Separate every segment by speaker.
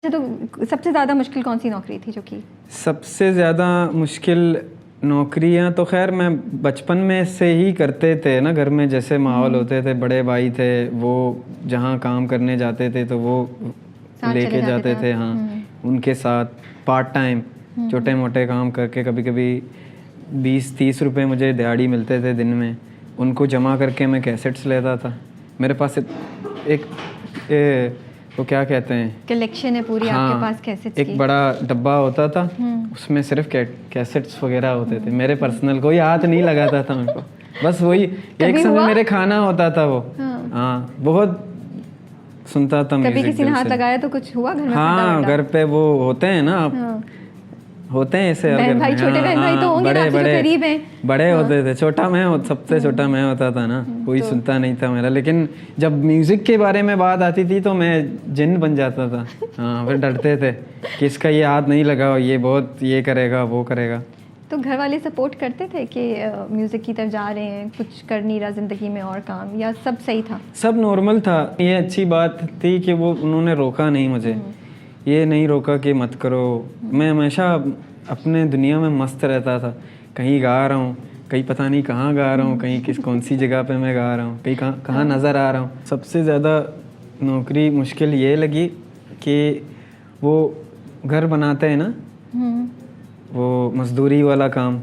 Speaker 1: तो सबसे ज़्यादा मुश्किल कौन सी नौकरी थी जो की?
Speaker 2: सबसे ज़्यादा मुश्किल नौकरियां तो खैर मैं बचपन में से ही करते थे ना, घर में जैसे माहौल होते थे, बड़े भाई थे वो जहाँ काम करने जाते थे तो वो लेके जाते थे, हाँ उनके साथ पार्ट टाइम छोटे मोटे काम करके कभी कभी 20-30 रुपए मुझे दिहाड़ी मिलते थे दिन में, उनको जमा करके मैं कैसेट्स लेता था। मेरे पास एक वो क्या कहते हैं,
Speaker 1: कलेक्शन है पूरी,
Speaker 2: हाँ,
Speaker 1: आपके पास कैसेट्स
Speaker 2: एक
Speaker 1: की?
Speaker 2: बड़ा डब्बा होता था, उसमें सिर्फ कैसेट्स वगैरह होते थे मेरे पर्सनल, कोई हाथ नहीं लगाता था मेरे को, बस वही एक समय मेरे खाना होता था वो। हाँ बहुत सुनता था म्यूजिक।
Speaker 1: कभी किसी ने हाथ लगाया तो कुछ हुआ घर में?
Speaker 2: हाँ घर पे वो होते हैं ना, होते हैं ऐसे
Speaker 1: बहन भाई, छोटे बहन भाई तो होंगे ना, जो करीब हैं।
Speaker 2: बड़े होते थे, छोटा मैं सबसे छोटा मैं होता था ना, कोई सुनता नहीं था मेरा, लेकिन जब म्यूजिक के बारे में बात आती थी तो मैं जिन बन जाता था। हाँ फिर डरते थे कि इसका ये हाथ नहीं लगाओ, ये बहुत ये करेगा वो करेगा।
Speaker 1: तो घर वाले सपोर्ट करते थे कि म्यूज़िक की तरफ जा रहे हैं, कुछ कर नहीं रहा ज़िंदगी में और काम, या सब सही था?
Speaker 2: सब नॉर्मल था। ये अच्छी बात थी कि वो उन्होंने रोका नहीं मुझे, ये नहीं रोका कि मत करो। मैं हमेशा अपने दुनिया में मस्त रहता था, कहीं गा रहा हूँ, कहीं पता नहीं कहाँ गा रहा हूँ, कहीं कौन सी जगह पे मैं गा रहा हूँ, कहीं कहाँ नज़र आ रहा हूँ। सबसे ज़्यादा नौकरी मुश्किल ये लगी कि वो घर बनाते हैं ना, वो मजदूरी वाला काम,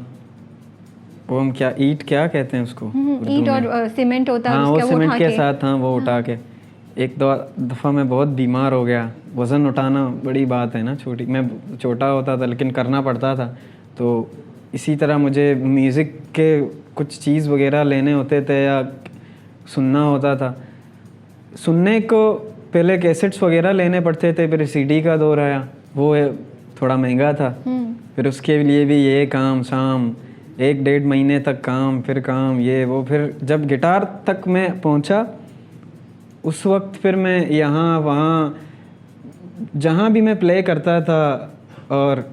Speaker 2: वो हम क्या ईंट क्या कहते हैं उसको,
Speaker 1: ईंट और सीमेंट होता है,
Speaker 2: हाँ वो सीमेंट के साथ, हाँ वो उठा के। एक दो दफ़ा मैं बहुत बीमार हो गया, वज़न उठाना बड़ी बात है ना, मैं छोटा होता था लेकिन करना पड़ता था। तो इसी तरह मुझे म्यूज़िक के कुछ चीज़ वगैरह लेने होते थे या सुनना होता था। सुनने को पहले कैसेट्स वगैरह लेने पड़ते थे, फिर सीडी का दौर आया, वो थोड़ा महंगा था, फिर उसके लिए भी ये काम शाम 1-1.5 महीने तक काम, फिर काम ये वो। फिर जब गिटार तक मैं पहुंचा उस वक्त फिर मैं यहाँ वहाँ जहाँ भी मैं प्ले करता था, और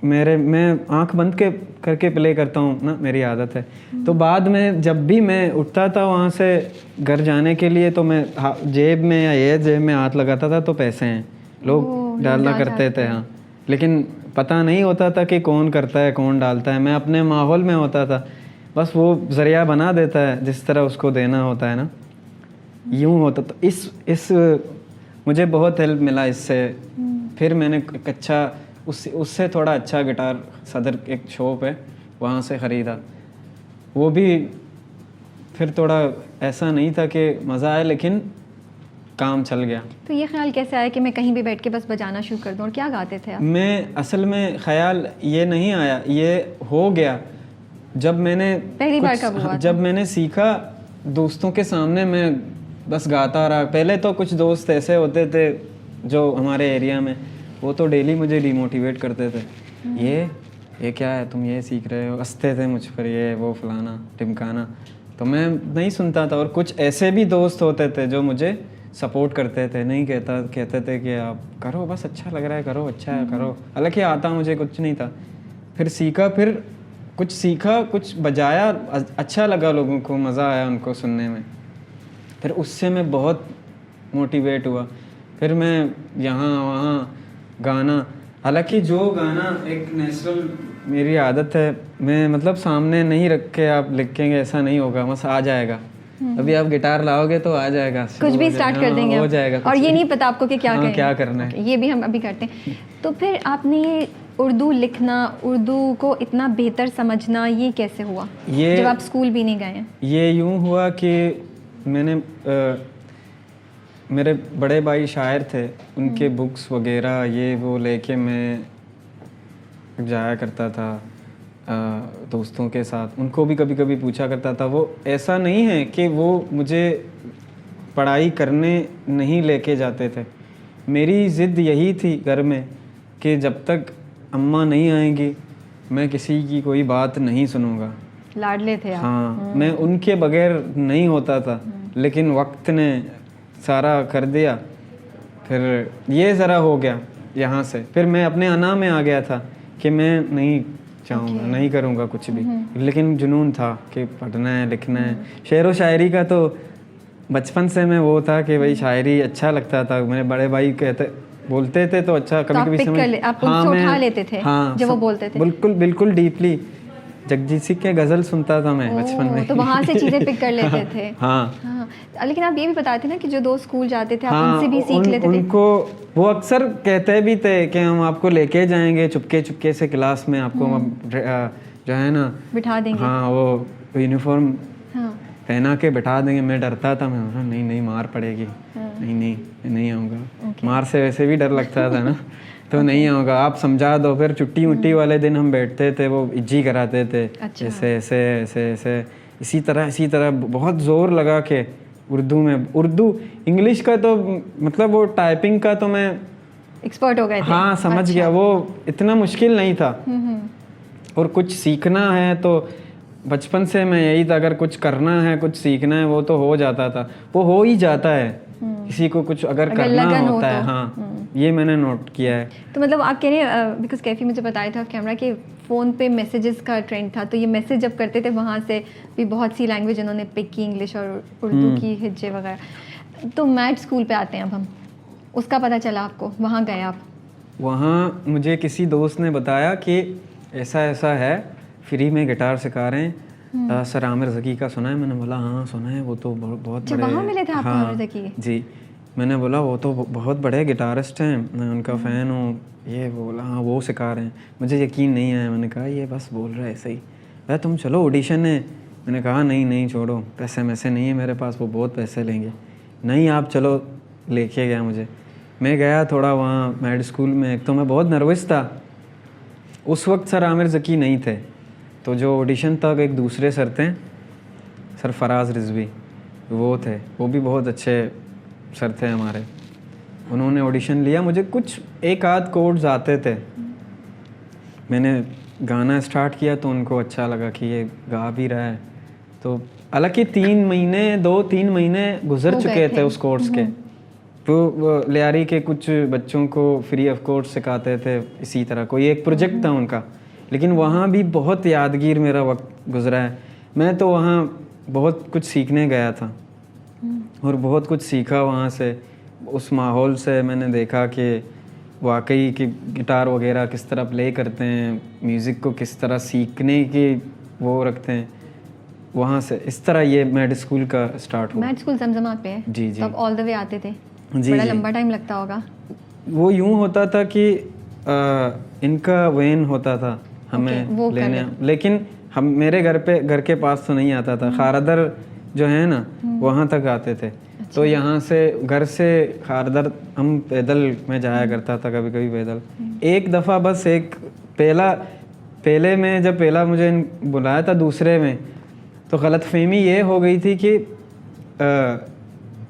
Speaker 2: मैं आंख बंद करके प्ले करता हूँ ना, मेरी आदत है। तो बाद में जब भी मैं उठता था वहाँ से घर जाने के लिए, तो मैं जेब में या ये जेब में हाथ लगाता था तो पैसे हैं, लोग डालना करते थे, हाँ, लेकिन पता नहीं होता था कि कौन करता है कौन डालता है। मैं अपने माहौल में होता था, बस वो ज़रिया बना देता है जिस तरह उसको देना होता है ना, यूँ होता। तो इस मुझे बहुत हेल्प मिला इससे। फिर मैंने एक अच्छा उससे थोड़ा अच्छा गिटार सदर एक शॉप है वहाँ से ख़रीदा। वो भी फिर थोड़ा ऐसा नहीं था कि मज़ा आया, लेकिन काम चल गया।
Speaker 1: तो ये ख्याल कैसे आया कि मैं कहीं भी बैठ के बस बजाना शुरू कर दूं? और क्या गाते थे आप?
Speaker 2: मैं असल में ख्याल ये नहीं आया, ये हो गया जब मैंने
Speaker 1: पहली बार कब हुआ?
Speaker 2: जब मैंने सीखा दोस्तों के सामने मैं बस गाता रहा। पहले तो कुछ दोस्त ऐसे होते थे जो हमारे एरिया में, वो तो डेली मुझे डिमोटिवेट करते थे, ये क्या है, तुम ये सीख रहे हो, हंसते थे मुझ पर, ये वो फलाना टिमकाना। तो मैं नहीं सुनता था। और कुछ ऐसे भी दोस्त होते थे जो मुझे सपोर्ट करते थे, नहीं कहते थे कि आप करो, बस अच्छा लग रहा है करो, अच्छा है करो। हालांकि आता मुझे कुछ नहीं था। फिर सीखा, फिर कुछ सीखा, कुछ बजाया, अच्छा लगा, लोगों को मज़ा आया उनको सुनने में। फिर उससे मैं बहुत मोटिवेट हुआ। फिर मैं यहाँ वहाँ गाना, हालांकि जो गाना एक नेचुरल मेरी आदत है, मैं मतलब सामने नहीं रख के आप लिखेंगे ऐसा नहीं होगा, बस आ जाएगा। अभी आप गिटार लाओगे तो आ जाएगा,
Speaker 1: कुछ भी स्टार्ट कर देंगे,
Speaker 2: हो जाएगा।
Speaker 1: और ये नहीं पता आपको कि क्या
Speaker 2: करना है।
Speaker 1: ये भी हम अभी करते हैं। तो फिर आपने ये उर्दू लिखना, उर्दू को इतना बेहतर समझना, ये कैसे हुआ जब आप स्कूल भी नहीं गए? ये
Speaker 2: यूँ हुआ कि मैंने मेरे बड़े भाई शायर थे, उनके बुक्स वगैरह ये वो लेके मैं जाया करता था दोस्तों के साथ, उनको भी कभी कभी पूछा करता था। वो ऐसा नहीं है कि वो मुझे पढ़ाई करने नहीं लेके जाते थे, मेरी ज़िद यही थी घर में कि जब तक अम्मा नहीं आएंगी मैं किसी की कोई बात नहीं सुनूंगा।
Speaker 1: लाडले थे आप?
Speaker 2: हाँ, मैं उनके बगैर नहीं होता था, लेकिन वक्त ने सारा कर दिया। फिर ये ज़रा हो गया यहाँ से, फिर मैं अपने अना में आ गया था कि मैं नहीं चाहूँगा, नहीं करूँगा कुछ भी, लेकिन जुनून था कि पढ़ना है लिखना है। शेर व शायरी का तो बचपन से मैं वो था कि भाई शायरी अच्छा लगता था। मेरे बड़े भाई कहते बोलते थे तो अच्छा कभी
Speaker 1: आप
Speaker 2: कभी
Speaker 1: pick कर ले, आप उससे उठा लेते थे जब वो बोलते थे?
Speaker 2: बिल्कुल बिल्कुल डीपली जगजीत सिंह के गज़ल सुनता था मैं बचपन में।
Speaker 1: तो वहाँ से चीज़ें पिक कर लेते थे।
Speaker 2: हाँ
Speaker 1: हाँ, लेकिन आप ये भी बताते ना कि जो दोस्त स्कूल जाते थे आप
Speaker 2: हाँ,
Speaker 1: उनसे भी सीख लेते थे।
Speaker 2: उनको वो अक्सर कहते भी थे कि हम आपको लेके जाएंगे चुपके चुपके से क्लास में, आपको जो है ना
Speaker 1: बिठा देंगे।
Speaker 2: हाँ वो यूनिफॉर्म
Speaker 1: हाँ
Speaker 2: पहना के बैठा देंगे। मैं डरता था, मैं बोला नहीं नहीं मार पड़ेगी, नहीं आऊँगा। मार से वैसे भी डर लगता था ना तो नहीं आऊँगा, आप समझा दो। फिर छुट्टी मुट्टी वाले दिन हम बैठते थे, वो इज्जी कराते थे ऐसे ऐसे ऐसे ऐसे इसी तरह बहुत ज़ोर लगा के उर्दू में। उर्दू इंग्लिश का तो मतलब वो टाइपिंग का तो मैं
Speaker 1: एक्सपर्ट हो गए थे।
Speaker 2: हाँ समझ गया, वो इतना मुश्किल नहीं था। और कुछ सीखना है तो बचपन से मैं यही था, अगर कुछ करना है कुछ सीखना है वो तो हो जाता था, वो हो ही जाता है। किसी को कुछ अगर करना होता है हाँ ये मैंने नोट किया है।
Speaker 1: तो मतलब आप कह रहे हैं बिकॉज कैफी मुझे बताया था कैमरा के फ़ोन पे मैसेजेस का ट्रेंड था, तो ये मैसेज जब करते थे वहाँ से भी बहुत सी लैंग्वेज उन्होंने पिक की, इंग्लिश और उर्दू की हिज्जे वगैरह। तो मैथ स्कूल पे आते हैं अब हम, उसका पता चला आपको, वहाँ गए आप?
Speaker 2: वहाँ मुझे किसी दोस्त ने बताया कि ऐसा ऐसा है, फ्री में गिटार सिखा रहे हैं, सर आमिर ज़की का सुना है? मैंने बोला हाँ सुना है, वो तो बहुत बड़े।
Speaker 1: वहाँ मिले थे आपको आमिर ज़की?
Speaker 2: जी, मैंने बोला वो तो बहुत बड़े गिटारिस्ट हैं, मैं उनका फ़ैन हूँ। ये बोला हाँ वो सिखा रहे हैं। मुझे यकीन नहीं आया, मैंने कहा ये बस बोल रहा है ऐसे ही। भाई तुम चलो ऑडिशन है। मैंने कहा नहीं छोड़ो, पैसे वैसे नहीं है मेरे पास, वो बहुत पैसे लेंगे। नहीं आप चलो, लेके गया मुझे। मैं गया थोड़ा वहाँ मैड स्कूल में। एक तो मैं बहुत नर्वस था उस वक्त, सर आमिर ज़की नहीं थे, तो जो ऑडिशन तक एक दूसरे सर थे, सर फराज रिजवी, वो थे, वो भी बहुत अच्छे सर थे हमारे। उन्होंने ऑडिशन लिया, मुझे कुछ एक आध कोड्स आते थे। मैंने गाना स्टार्ट किया तो उनको अच्छा लगा कि ये गा भी रहा है। तो हालांकि 2-3 महीने गुजर चुके थे उस कोर्स के। वो लियारी के कुछ बच्चों को फ्री ऑफ कोर्स सिखाते थे, इसी तरह कोई एक प्रोजेक्ट था उनका। लेकिन वहाँ भी बहुत यादगीर मेरा वक्त गुजरा है। मैं तो वहाँ बहुत कुछ सीखने गया था और बहुत कुछ सीखा वहाँ से। उस माहौल से मैंने देखा कि वाकई कि गिटार वगैरह किस तरह प्ले करते हैं, म्यूज़िक को किस तरह सीखने की वो रखते हैं। वहाँ से इस तरह ये मैड स्कूल का स्टार्ट हुआ।
Speaker 1: मैड स्कूल जमजमा पे है?
Speaker 2: जी।
Speaker 1: तो आप ऑल द वे आते थे?
Speaker 2: जी,
Speaker 1: बड़ा लंबा टाइम लगता होगा।
Speaker 2: वो यूँ होता था कि इनका वैन होता था हमें लेने, लेकिन हम मेरे घर के पास तो नहीं आता था। खारदर जो है ना वहाँ तक आते थे। तो यहाँ से घर से खारदर हम पैदल में जाया करता था, कभी कभी पैदल। एक दफ़ा बस एक पहले में जब पहला मुझे बुलाया था, दूसरे में तो गलतफहमी ये हो गई थी कि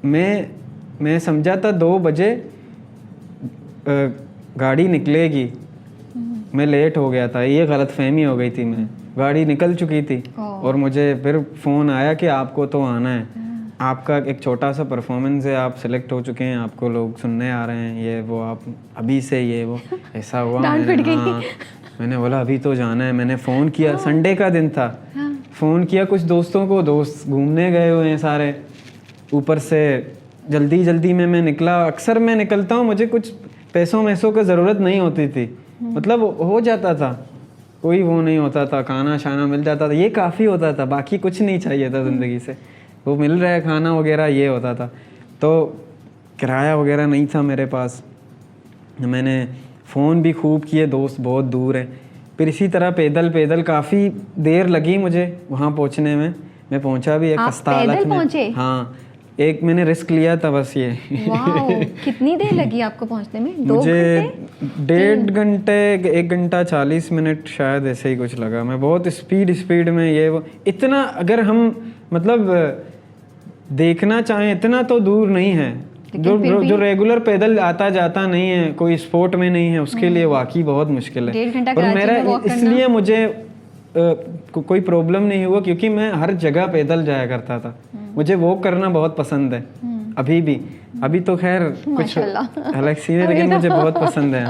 Speaker 2: मैं समझा था 2 बजे गाड़ी निकलेगी, मैं लेट हो गया था। ये गलतफहमी हो गई थी, मैं गाड़ी निकल चुकी थी और मुझे फिर फ़ोन आया कि आपको तो आना है, आपका एक छोटा सा परफॉर्मेंस है, आप सिलेक्ट हो चुके हैं, आपको लोग सुनने आ रहे हैं, ये वो आप अभी से ये वो ऐसा हुआ। मैंने बोला अभी तो जाना है। मैंने फ़ोन किया, संडे का दिन था, फ़ोन किया कुछ दोस्तों को, दोस्त घूमने गए हुए हैं सारे। ऊपर से जल्दी में मैं निकला। अक्सर मैं निकलता हूँ, मुझे कुछ पैसों की ज़रूरत नहीं होती थी, मतलब हो जाता था, कोई वो नहीं होता था, खाना शाना मिल जाता था, ये काफ़ी होता था, बाकी कुछ नहीं चाहिए था ज़िंदगी से। वो मिल रहा है खाना वगैरह, ये होता था। तो किराया वगैरह नहीं था मेरे पास। मैंने फ़ोन भी खूब किए, दोस्त बहुत दूर है। फिर इसी तरह पैदल काफ़ी देर लगी मुझे वहाँ पहुँचने में। मैं पहुँचा भी एक कस्तालत में। हाँ, एक मैंने रिस्क लिया था बस ये।
Speaker 1: वाओ, कितनी देर लगी आपको पहुँचने में? 2
Speaker 2: मुझे
Speaker 1: घंटे?
Speaker 2: 1.5 घंटे, 1 घंटा 40 मिनट शायद, ऐसे ही कुछ लगा। मैं बहुत स्पीड में ये वो, इतना अगर हम मतलब देखना चाहें इतना तो दूर नहीं है। जो रेगुलर पैदल आता जाता नहीं है, कोई स्पोर्ट में नहीं है, उसके लिए वाकई बहुत मुश्किल है।
Speaker 1: 1.5 घंटा
Speaker 2: और मेरा इसलिए मुझे कोई प्रॉब्लम नहीं हुआ क्योंकि मैं हर जगह पैदल जाया करता था। मुझे वॉक करना बहुत पसंद है, अभी भी। अभी तो खैर कुछ अलग सी है, लेकिन मुझे बहुत पसंद है।